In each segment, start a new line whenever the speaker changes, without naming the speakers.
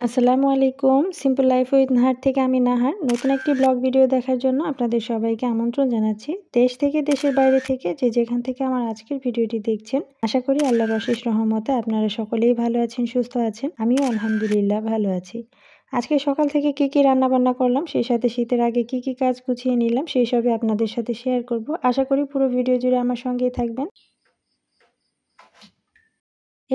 আসসালামু আলাইকুম। Simple life with Nahar থেকে আমি নাহার। নতুন একটি ব্লগ ভিডিও দেখার জন্য আপনাদের সবাইকে আমন্ত্রণ জানাচ্ছি। দেশ থেকে দেশের বাইরে থেকে যে যেখান থেকে আমার আজকের ভিডিওটি দেখছেন, আশা করি আল্লাহর অশেষ রহমতে আপনারা সকলেই ভালো আছেন, সুস্থ আছেন। আমিও আলহামদুলিল্লাহ ভালো আছি। আজকে সকাল থেকে কি রান্নাবান্না করলাম, সেই সাথে শীতের আগে কি কাজ গুছিয়ে নিলাম, সেই সবই আপনাদের সাথে শেয়ার করব। আশা করি পুরো ভিডিও জুড়ে আমার সঙ্গেই থাকবেন।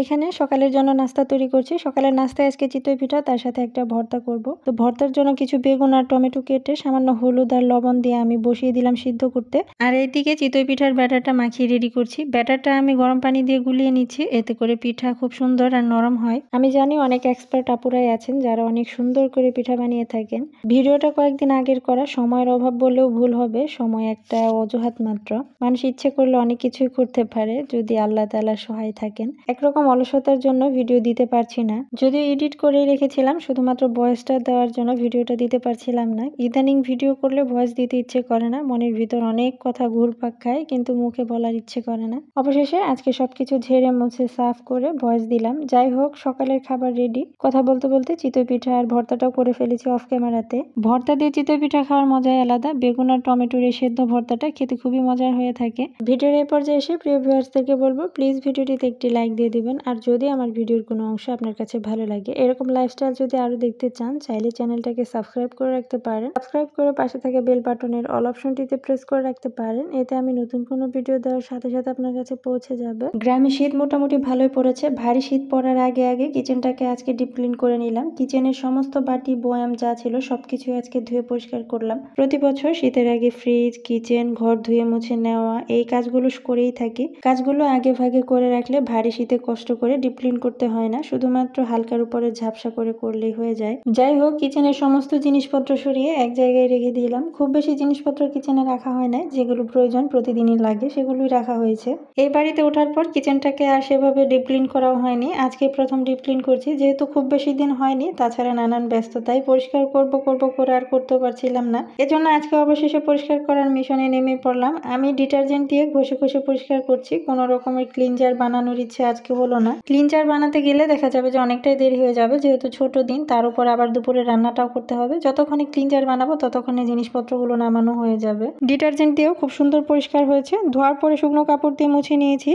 এখানে সকালের জন্য নাস্তা তৈরি করছি। সকালের নাস্তায় আজকে চিতই পিঠা, তার সাথে একটা ভর্তা করব। তো ভর্তার জন্য কিছু বেগুন আর টমেটো কেটে সামান্য হলুদ আর লবণ দিয়ে আমি বসিয়ে দিলাম সিদ্ধ করতে। আর এইদিকে চিতই পিঠার ব্যাটারটা মাখিয়ে রেডি করছি। ব্যাটারটা আমি গরম পানি দিয়ে গুলিয়ে নিচ্ছি, এতে করে পিঠা খুব সুন্দর আর নরম হয়। আমি জানি অনেক এক্সপার্ট আপুরাই আছেন যারা অনেক সুন্দর করে পিঠা বানিয়ে থাকেন। ভিডিওটা কয়েকদিন আগের করা, সময়ের অভাব বললেও ভুল হবে। সময় একটা অজুহাত মাত্র। মানুষ ইচ্ছে করলে অনেক কিছুই করতে পারে যদি আল্লাহ তাআলা সহায় থাকেন। একরকম অলসতার জন্য ভিডিও দিতে পারছি না। যদিও এডিট করে রেখেছিলাম, শুধুমাত্র ভয়েসটা দেওয়ার জন্য ভিডিওটা দিতে পারছিলাম না। ইদানিং ভিডিও করলে ভয়েস দিতে ইচ্ছে করে না, মনের ভিতর অনেক কথা ঘুরপাক খায়, কিন্তু মুখে বলার ইচ্ছে করে না। অবশেষে আজকে সবকিছু ঝেড়ে মুছে সাফ করে ভয়েস দিলাম। যাই হোক, সকালের খাবার রেডি। কথা বলতে বলতে চিতই পিঠা আর ভর্তাটাও করে ফেলেছি অফ ক্যামেরাতে। ভর্তা দিয়ে চিতই পিঠা খাওয়ার মজাই আলাদা। বেগুন আর টমেটোর এই সেদ্ধ ভর্তাটা খেতে খুবই মজার হয়ে থাকে। ভিডিওর এই পর্যায়ে এসে প্রিয় ভিউয়ার্সদেরকে বলবো, প্লিজ ভিডিওটিতে একটি লাইক দিয়ে দিবেন। আর যদি আমার ভিডিওর কোনো অংশ আপনার কাছে ভালো লাগে, এরকম লাইফস্টাইল যদি আরো দেখতে চান, চাইলে চ্যানেলটাকে সাবস্ক্রাইব করে রাখতে পারেন। সাবস্ক্রাইব করে পাশে থাকা বেল বাটনের অল অপশনটিতে প্রেস করে রাখতে পারেন। এতে আমি নতুন কোনো ভিডিও দেওয়ার সাথে সাথে আপনার কাছে পৌঁছে যাবে। গ্রামে শীত মোটামুটি ভালোই পড়েছে। ভারী শীত পড়ার আগে আগে কিচেনটাকে আজকে ডিপ ক্লিন করে নিলাম। কিচেনের সমস্ত বাটি বয়াম যা ছিল সবকিছু আজকে ধুয়ে পরিষ্কার করলাম। প্রতি বছর শীতের আগে ফ্রিজ, কিচেন, ঘর ধুয়ে মুছে নেওয়া, এই কাজগুলো করেই থাকি। কাজগুলো আগে ভাগে করে রাখলে ভারী শীতে কষ্ট করে ডিপ ক্লিন করতে হয় না, শুধুমাত্র হালকার উপরে ঝাপসা করে করলেই হয়ে যায়। যাই হোক, কিচেনের সমস্ত জিনিসপত্র সরিয়ে এক জায়গায় রেখে দিলাম। খুব বেশি জিনিসপত্র কিচেনে রাখা হয় না, যেগুলো প্রয়োজন প্রতিদিনই লাগে সেগুলোই রাখা হয়েছে। এই বাড়িতে ওঠার পর কিচেনটাকে আর সেভাবে ডিপ ক্লিন করাও হয়নি। আজকে প্রথম ডিপ ক্লিন করছি, যেহেতু খুব বেশি দিন হয়নি, তাছাড়া নানান ব্যস্ততায় পরিষ্কার করব করে আর করতেও পারছিলাম না। এজন্য আজকে অবশেষে পরিষ্কার করার মিশনে নেমে পড়লাম। আমি ডিটারজেন্ট দিয়ে ঘষে ঘষে পরিষ্কার করছি। কোনো রকমের ক্লিনজার বানানোর ইচ্ছে আজকে হলো না। ক্লিনজার বানাতে গেলে দেখা যাবে যে অনেকটাই দেরি হয়ে যাবে, যেহেতু ছোট দিন, তার উপর আবার দুপুরে রান্নাটাও করতে হবে। যতক্ষণে ক্লিনজার বানাবো ততক্ষণে জিনিসপত্রগুলো নামানো হয়ে যাবে। ডিটারজেন্ট দিয়েও খুব সুন্দর পরিষ্কার হয়েছে। ধোয়ার পরে শুকনো কাপড় দিয়ে মুছে নিয়েছি।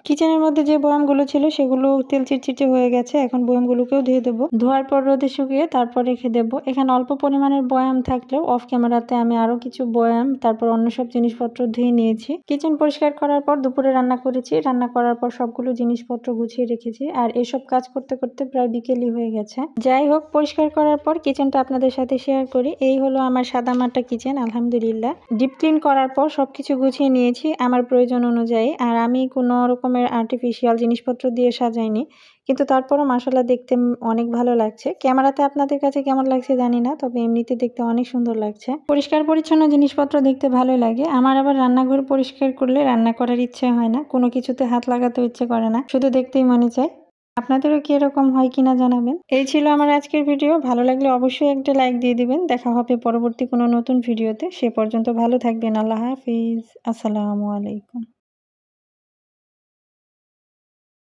কিচেনের মধ্যে যে বয়ামগুলো ছিল সেগুলো তেল চিটচিটে হয়ে গেছে, এখন বয়ামগুলোকেও ধুয়ে দেবো। ধোয়ার পর রোদে শুকিয়ে তারপর রেখে দেবো। এখানে অল্প পরিমাণের বয়াম থাকলেও অফ ক্যামেরাতে আমি আরো কিছু বয়াম, তারপর অন্য সব জিনিসপত্র ধুয়ে নিয়েছি। কিচেন পরিষ্কার করার পর দুপুরে রান্না করেছি। রান্না করার পর সবগুলো জিনিসপত্র গুছিয়ে রেখেছি। আর এসব কাজ করতে করতে প্রায় বিকেলই হয়ে গেছে। যাই হোক, পরিষ্কার করার পর কিচেনটা আপনাদের সাথে শেয়ার করি। এই হলো আমার সাদামাটা কিচেন, আলহামদুলিল্লাহ। ডিপ ক্লিন করার পর সবকিছু গুছিয়ে নিয়েছি আমার প্রয়োজন অনুযায়ী। আর আমি কোনো রকমের আর্টিফিশিয়াল জিনিসপত্র দিয়ে সাজাইনি, কিন্তু তারপরও মাশাআল্লাহ দেখতে অনেক ভালো লাগছে। ক্যামেরাতে আপনাদের কাছে কেমন লাগছে জানি না, তবে এমনিতে দেখতে অনেক সুন্দর লাগছে। পরিষ্কার পরিচ্ছন্ন জিনিসপত্র দেখতে ভালো লাগে। আমার আবার রান্নাঘর পরিষ্কার করলে রান্না করার ইচ্ছে হয় না, কোনো কিছুতে হাত লাগাতে ইচ্ছে করে না, শুধু দেখতেই মনে চায়। আপনাদেরও কি এরকম হয় কিনা জানাবেন। এই ছিল আমার আজকের ভিডিও। ভালো লাগলে অবশ্যই একটা লাইক দিয়ে দিবেন। দেখা হবে পরবর্তী কোনো নতুন ভিডিওতে। সে পর্যন্ত ভালো থাকবেন। আল্লাহ হাফিজ। আসসালামু আলাইকুম।